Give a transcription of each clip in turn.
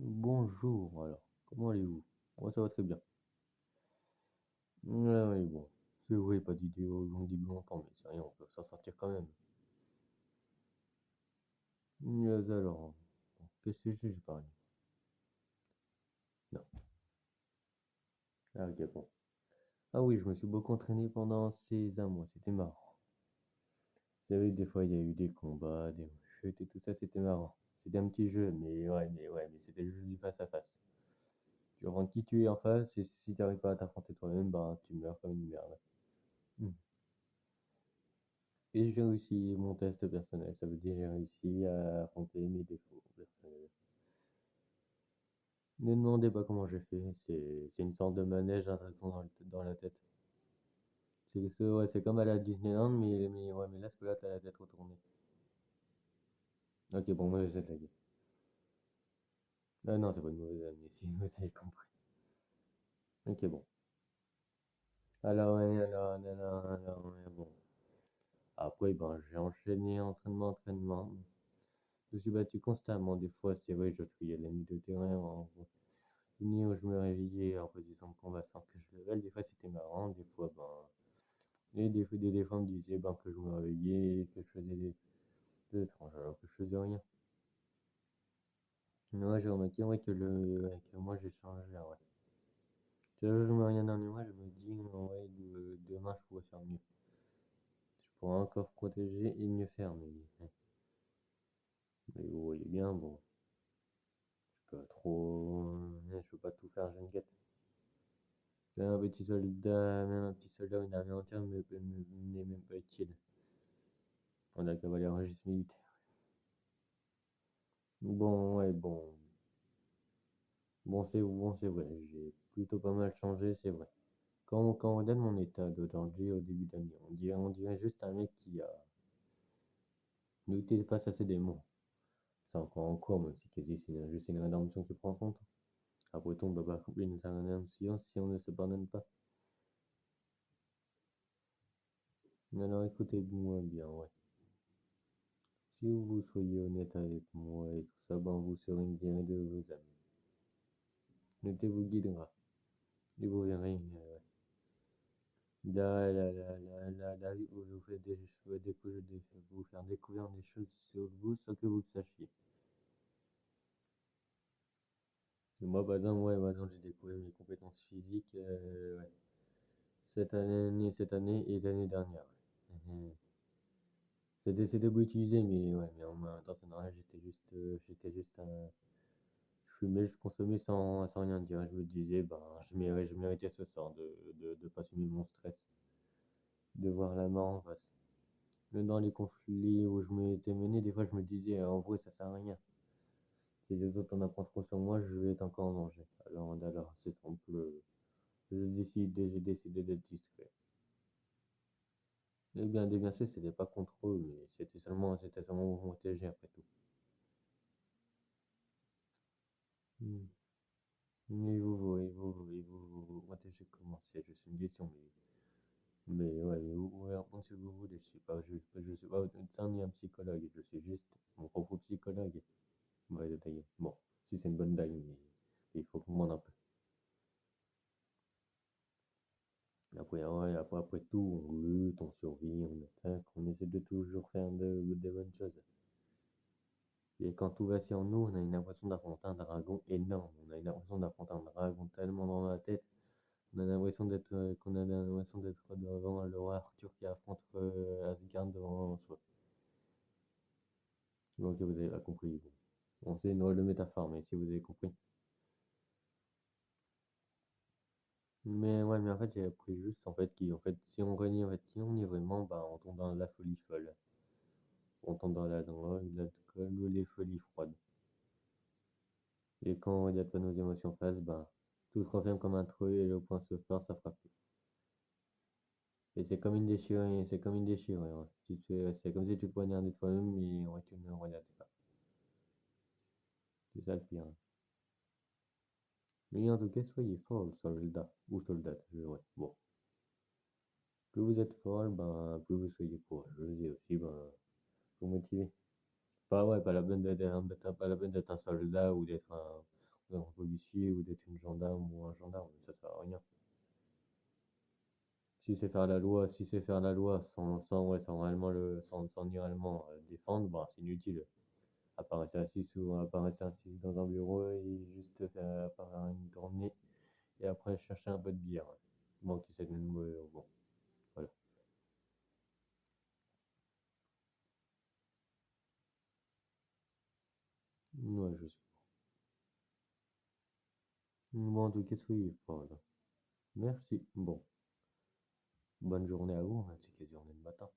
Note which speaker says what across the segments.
Speaker 1: Bonjour, alors, comment allez-vous? Moi, ça va très bien. Ah oui, bon, c'est vrai, pas d'idée au long début longtemps, mais c'est rien, on peut s'en sortir quand même. Alors, bon, qu'est-ce que j'ai parlé? Non. Ah, ok, bon. Ah oui, je me suis beaucoup entraîné pendant ces un mois, c'était marrant. Vous savez, des fois, il y a eu des combats, des chutes et tout ça, c'était marrant. C'était un petit jeu, mais c'était juste du face à face. Tu rentres qui tu es en face, et si tu n'arrives pas à t'affronter toi-même, ben, tu meurs comme une merde. Hmm. Et j'ai réussi mon test personnel, ça veut dire j'ai réussi à affronter mes défauts personnels. Ne demandez pas comment j'ai fait, c'est une sorte de manège à tracton dans la tête. Ouais, c'est comme à la Disneyland, mais là, là, t'as la tête retournée. Ok, bon, mauvaise blague. Ah non, c'est pas une mauvaise blague, mais si vous avez compris. Ok, bon. Alors, bon. Après, ben, j'ai enchaîné entraînement. Je me suis battu constamment, des fois, c'est vrai, je triais l'ennemi de terrain où je me réveillais en position de combat sans que je level, des fois c'était marrant, des fois ben. Et des fois on me disait ben, que je me réveillais, que je faisais des étranges alors que je faisais rien. Mais ouais, j'ai remarqué ouais, que moi j'ai changé, ouais. Tu vois, je me rien dans moi, je me dis ouais, demain je pourrais faire mieux. Je pourrais encore protéger et mieux faire, mais vous voyez bien, bon, je peux pas tout faire, jeune guette. Même un petit soldat ou une armée entière n'est même pas utile. On a qu'à aller en registre militaire. Bon, ouais, bon. Bon, c'est vrai. J'ai plutôt pas mal changé, c'est vrai. Quand on regarde mon état d'aujourd'hui au début d'année, on dirait juste un mec qui a lutté face à ses démons. C'est encore en cours, même si quasi c'est juste une rédemption qui prend son temps. Après tout, on peut pas accomplir une rédemption si on ne se pardonne pas. Alors écoutez-moi bien, ouais. Si vous soyez honnête avec moi et tout ça, ben vous serez bien de vos amis. L'été vous guidera. Et vous verrez, la vie où je vous fais vous faire découvrir des choses sur vous sans que vous le sachiez. Et moi, par exemple, j'ai découvert mes compétences physiques ouais, cette année et l'année dernière. Ouais. C'était beau utiliser, mais ouais, mais en même temps, ça n'a rien, j'étais juste un. Je fumais, je consommais sans rien dire. Je me disais, ben, je méritais ce sort de pas subir mon stress, de voir la mort en face. Même dans les conflits où je m'étais mené, des fois je me disais, en vrai, ça sert à rien. Si les autres en apprennent trop sur moi, je vais être encore en danger. Alors c'est simple. J'ai décidé d'être discret. Eh bien sûr, c'était pas contre eux, mais c'était seulement pour me protéger après tout. Hmm. Mais vous protéger comment? C'est juste une question, mais ouais, vous pouvez répondre si vous voulez. Je suis pas médecin ni un psychologue, je suis juste mon propre psychologue. Ouais, détaillé. Bon, si c'est une bonne blague, mais il faut comprendre un peu. Après, ouais, après tout, on lutte, on survit, on attaque, on essaie de toujours faire de bonnes choses. Et quand tout va sur nous, on a une impression d'affronter un dragon énorme. On a une impression d'affronter un dragon tellement dans la tête. Qu'on a l'impression d'être devant le roi Arthur qui affronte Asgard devant soi. Donc vous avez pas compris. Bon, c'est une drôle de métaphore, mais si vous avez compris. Mais en fait, j'ai appris juste en fait si on renie en fait qui on est vraiment, bah on tombe dans la folie folle. On tombe dans la drogue, l'alcool ou les folies froides. Et quand il n'y a pas nos émotions face, bah tout se referme comme un trou et le point se force, ça frappe. Et c'est comme une déchirure. Ouais. C'est comme si tu poignardais toi-même, mais ouais, tu ne regardais pas. C'est ça le pire. Hein. Mais en tout cas, soyez fort, soldat ou soldate. Ouais. Bon. Plus vous êtes fort, ben, plus vous soyez courageux et aussi, ben, vous motivez. Pas, ouais, pas la peine d'être un soldat ou d'être un policier ou d'être une gendarme ou un gendarme, ça sert à rien. Si c'est faire la loi, si c'est faire la loi sans réellement sans ni réellement défendre, bah, c'est inutile. À part rester assis à part rester assis dans un bureau et juste faire à part une journée et après chercher un peu de bière. Bon, qui sait même, bon, voilà. Ouais, je sais. Bon, en tout cas, oui, voilà. Merci. Bon, bonne journée à vous, hein, c'est quelle journée de matin.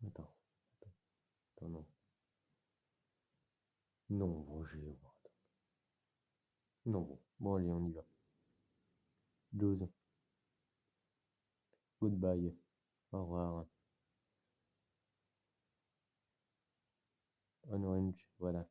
Speaker 1: Attends, attends, non. Non, bon, non, bon. Bon, allez, on y va. 12. Goodbye. Au revoir. On orange, voilà.